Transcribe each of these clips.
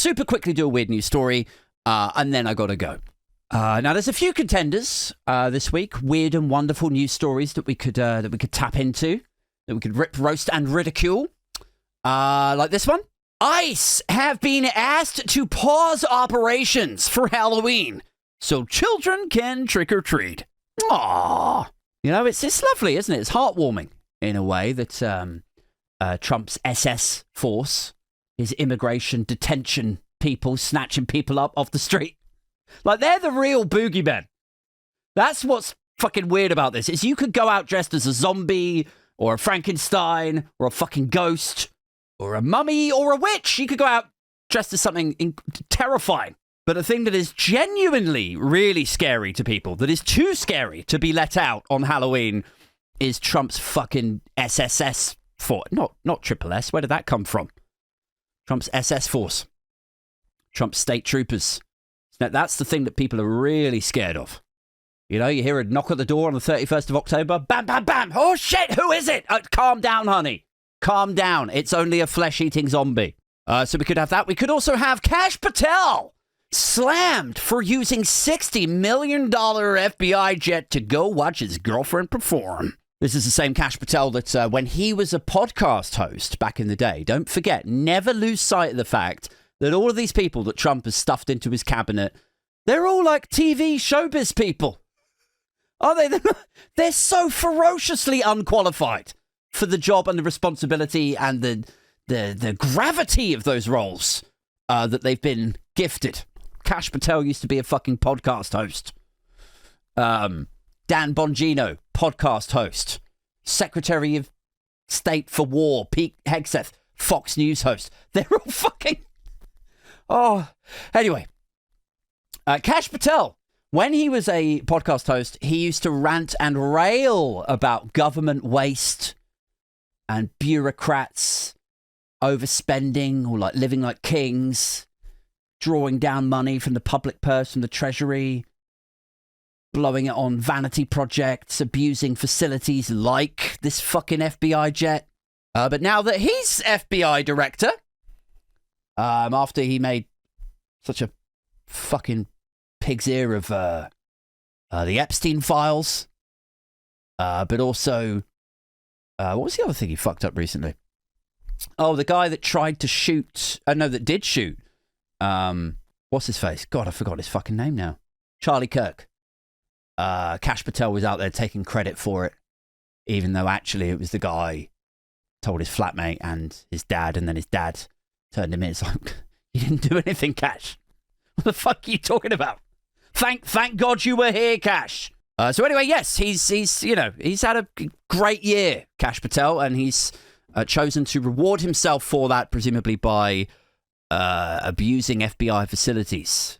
super quickly do a weird news story, and then I got to go. Now, there's a few contenders this week, weird and wonderful news stories that we could tap into, that we could rip, roast, and ridicule. Like this one. ICE have been asked to pause operations for Halloween so children can trick-or-treat. Aww. You know, it's lovely, isn't it? It's heartwarming in a way that Trump's SS force, his immigration detention people, snatching people up off the street. Like, they're the real boogeymen. That's what's fucking weird about this, is you could go out dressed as a zombie or a Frankenstein or a fucking ghost or a mummy or a witch. You could go out dressed as something terrifying. But a thing that is genuinely really scary to people, that is too scary to be let out on Halloween, is Trump's fucking SSS force. Not Triple S. Where did that come from? Trump's SS force. Trump's state troopers. Now, that's the thing that people are really scared of. You know, you hear a knock at the door on the 31st of October. Bam, bam, bam. Oh, shit. Who is it? Calm down, honey. Calm down. It's only a flesh-eating zombie. So we could have that. We could also have Kash Patel slammed for using $60 million FBI jet to go watch his girlfriend perform. This is the same Kash Patel that when he was a podcast host back in the day, don't forget, never lose sight of the fact that all of these people that Trump has stuffed into his cabinet, they're all like TV showbiz people. Are they? They're so ferociously unqualified for the job and the responsibility and the gravity of those roles that they've been gifted. Kash Patel used to be a fucking podcast host. Dan Bongino, podcast host. Secretary of State for War, Pete Hegseth, Fox News host. They're all fucking... Oh, anyway. Kash Patel, when he was a podcast host, he used to rant and rail about government waste and bureaucrats overspending or like living like kings, drawing down money from the public purse, from the treasury, blowing it on vanity projects, abusing facilities like this fucking FBI jet. But now that he's FBI director, after he made such a fucking pig's ear of the Epstein files, but also, what was the other thing he fucked up recently? Oh, the guy that tried to shoot, that did shoot. What's his face? God, I forgot his fucking name now. Charlie Kirk. Kash Patel was out there taking credit for it, even though actually it was the guy told his flatmate and his dad, and then his dad turned him in. It's like, you didn't do anything, Kash. What the fuck are you talking about? Thank God you were here, Kash. So anyway, yes, he's had a great year, Kash Patel, and he's chosen to reward himself for that, presumably by abusing FBI facilities.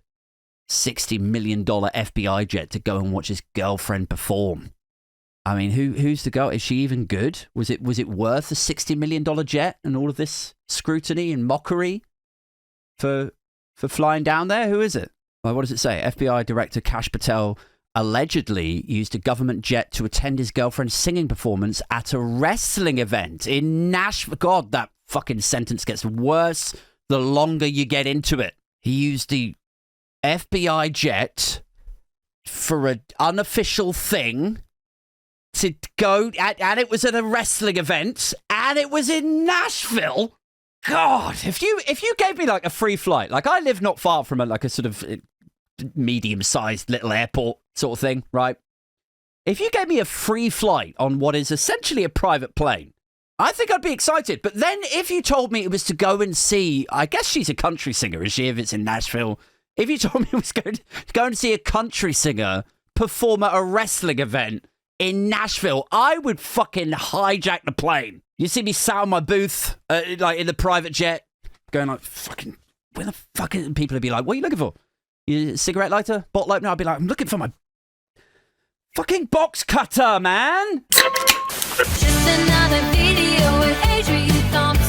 $60 million FBI jet to go and watch his girlfriend perform. I mean, who's the girl? Is she even good? Was it worth a $60 million jet and all of this scrutiny and mockery for flying down there? Who is it? Well, what does it say? FBI Director Kash Patel allegedly used a government jet to attend his girlfriend's singing performance at a wrestling event in Nashville. God, that fucking sentence gets worse the longer you get into it. He used the FBI jet for an unofficial thing to go, and it was at a wrestling event, and it was in Nashville. God, if you gave me like a free flight, like I live not far from a sort of medium-sized little airport sort of thing, right? If you gave me a free flight on what is essentially a private plane, I think I'd be excited. But then if you told me it was to go and see, I guess she's a country singer, is she, if it's in Nashville? If you told me it was going to go and see a country singer perform at a wrestling event in Nashville, I would fucking hijack the plane. You see me sat on my booth, like in the private jet, going like, fucking, where the fuck is... People would be like, what are you looking for? You cigarette lighter? Bottle opener? I'd be like, I'm looking for my fucking box cutter, man. Just another video with Adrian Thompson.